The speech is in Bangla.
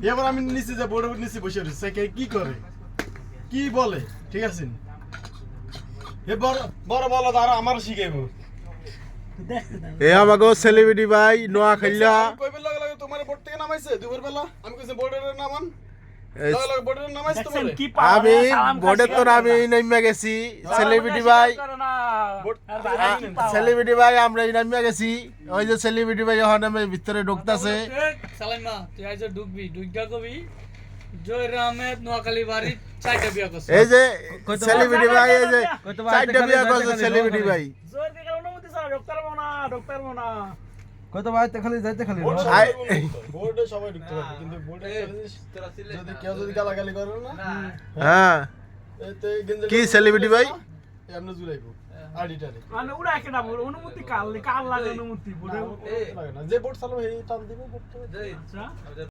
এবার আমি নিচে যে বোর্ডের নিচে বসে রয়েছে কি করে কি বলে ঠিক আছে এ বড় বড় বলো আর আমার শিখাইবো এ আমাগো সেলিব্রিটি ভাই নোয়াখাইলা কইবে লাগে লাগে তোমার বোর্ড থেকে নামাইছে দুপুর বেলা আমি কইছি বোর্ডের নামান লাগে লাগে বোর্ডের নামাইছে তোমার আমি বোর্ডে তো আমি নাইমা গেছি সেলিব্রিটি ভাই সেলিব্রিটি ভাই আমরা নাইমা গেছি ওই যে সেলিব্রিটি ভাই এখন আমি ভিতরে ঢুকতাছে সালাইমা তুই আইজ ঢুকবি ঢুকগা কবি জয় আহমেদ নোয়াখালী বাড়ি চারটা বিয়া করছে এই যে সেলিব্রিটি ভাই এই যে চারটা বিয়া করছে সেলিব্রিটি ভাই জয় থেকে অনুমতি ছাড়া ডক্টর না কত বাইতে খালি যাইতে খালি বোর্ডে সবাই ঢুকতে পারবে কিন্তু বোর্ডে যদি কেউ যদি গালাগালি করে না হ্যাঁ এতে গেঞ্জি কি সেলিব্রিটি ভাই এমনি জুড়াইবো আডিটারে মানে উড়া কেডা বল অনুমতি কাল লাগে অনুমতি বলে লাগে না যে বোর্ড চালাবে এই টান দিবে বোর্ডটা আচ্ছা